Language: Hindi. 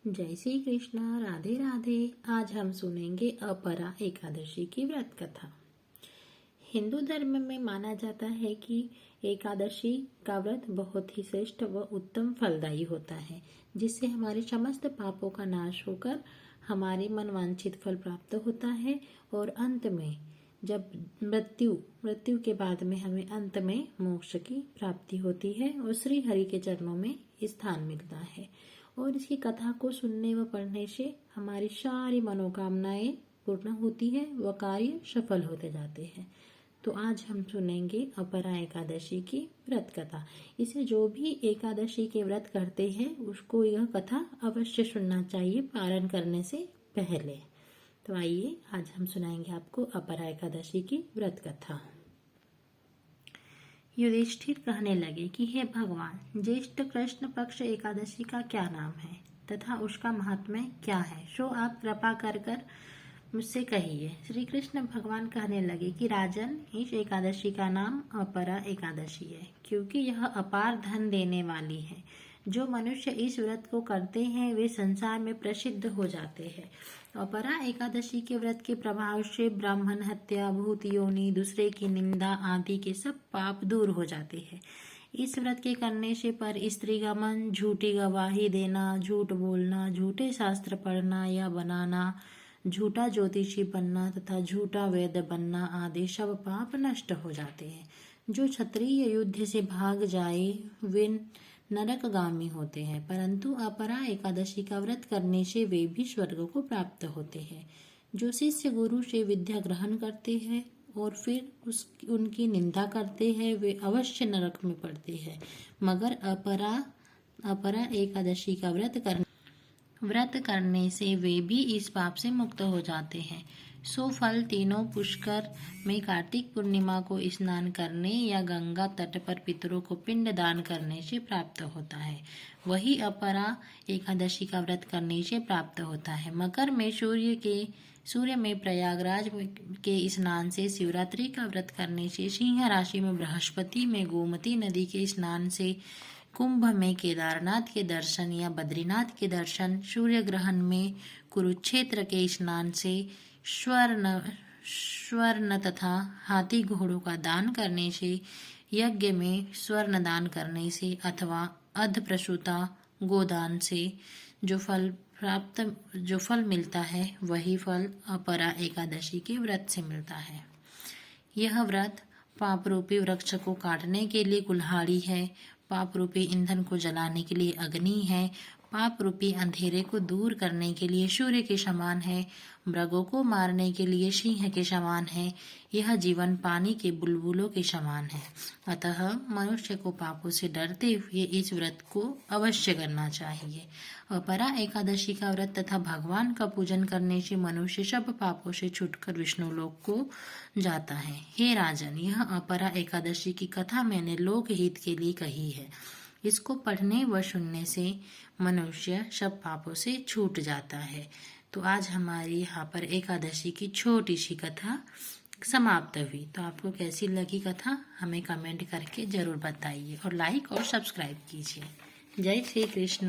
जय श्री कृष्णा। राधे राधे। आज हम सुनेंगे अपरा एकादशी की व्रत कथा। हिंदू धर्म में माना जाता है कि एकादशी का व्रत बहुत ही श्रेष्ठ व उत्तम फलदायी होता है, जिससे हमारे समस्त पापों का नाश होकर हमारे मनवांछित फल प्राप्त होता है और अंत में जब मृत्यु के बाद में हमें अंत में मोक्ष की प्राप्ति होती है और श्री हरि के चरणों में स्थान मिलता है। और इसकी कथा को सुनने व पढ़ने से हमारी सारी मनोकामनाएं पूर्ण होती है व कार्य सफल होते जाते हैं। तो आज हम सुनेंगे अपरा एकादशी की व्रत कथा। इसे जो भी एकादशी के व्रत करते हैं उसको यह कथा अवश्य सुनना चाहिए पारण करने से पहले। तो आइए आज हम सुनाएंगे आपको अपरा एकादशी की व्रत कथा। युधिष्ठिर कहने लगे कि हे भगवान, ज्येष्ठ कृष्ण पक्ष एकादशी का क्या नाम है तथा उसका महात्म्य क्या है, सो आप कृपा कर मुझसे कहिए। श्री कृष्ण भगवान कहने लगे कि राजन, इस एकादशी का नाम अपरा एकादशी है, क्योंकि यह अपार धन देने वाली है। जो मनुष्य इस व्रत को करते हैं वे संसार में प्रसिद्ध हो जाते हैं। अपरा एकादशी के व्रत के प्रभाव से ब्राह्मण हत्या, भूत योनि, दूसरे की निंदा आदि के सब पाप दूर हो जाते हैं। इस व्रत के करने से पर स्त्री गमन, झूठी गवाही देना, झूठ बोलना, झूठे शास्त्र पढ़ना या बनाना, झूठा ज्योतिषी बनना तथा झूठा वैद्य बनना आदि सब पाप नष्ट हो जाते हैं। जो क्षत्रिय युद्ध से भाग जाए वे नरकगामी होते हैं, परंतु अपरा एकादशी का व्रत करने से वे भी स्वर्ग को प्राप्त होते हैं। जो शिष्य गुरु से विद्या ग्रहण करते हैं और फिर उनकी निंदा करते हैं वे अवश्य नरक में पड़ते हैं, मगर अपरा एकादशी का व्रत करने से वे भी इस पाप से मुक्त हो जाते हैं। सो फल तीनों पुष्कर में कार्तिक पूर्णिमा को स्नान करने या गंगा तट पर पितरों को पिंड दान करने से प्राप्त होता है, वही अपरा एकादशी का व्रत करने से प्राप्त होता है। मकर में सूर्य में प्रयागराज के स्नान से, शिवरात्रि का व्रत करने से, सिंह राशि में बृहस्पति में गोमती नदी के स्नान से, कुंभ में केदारनाथ के दर्शन या बद्रीनाथ के दर्शन, सूर्य ग्रहण में कुरुक्षेत्र के स्नान से, स्वर्ण तथा हाथी घोड़ों का दान करने से, यज्ञ में स्वर्ण दान करने से अथवा अधप्रसूता गोदान से जो फल मिलता है वही फल अपरा एकादशी के व्रत से मिलता है। यह व्रत पाप रूपी वृक्ष को काटने के लिए कुल्हाड़ी है, पाप रूपी ईंधन को जलाने के लिए अग्नि है, पाप रूपी अंधेरे को दूर करने के लिए सूर्य के समान है, मृगों को मारने के लिए सिंह के समान है, यह जीवन पानी के बुलबुलों के समान है। अतः मनुष्य को पापों से डरते हुए इस व्रत को अवश्य करना चाहिए। अपरा एकादशी का व्रत तथा भगवान का पूजन करने से मनुष्य सब पापों से छूटकर विष्णु लोक को जाता है। हे राजन, यह अपरा एकादशी की कथा मैंने लोक हित के लिए कही है। इसको पढ़ने व सुनने से मनुष्य सब पापों से छूट जाता है। तो आज हमारी यहाँ पर एकादशी की छोटी सी कथा समाप्त हुई। तो आपको कैसी लगी कथा हमें कमेंट करके जरूर बताइए और लाइक और सब्सक्राइब कीजिए। जय श्री कृष्ण।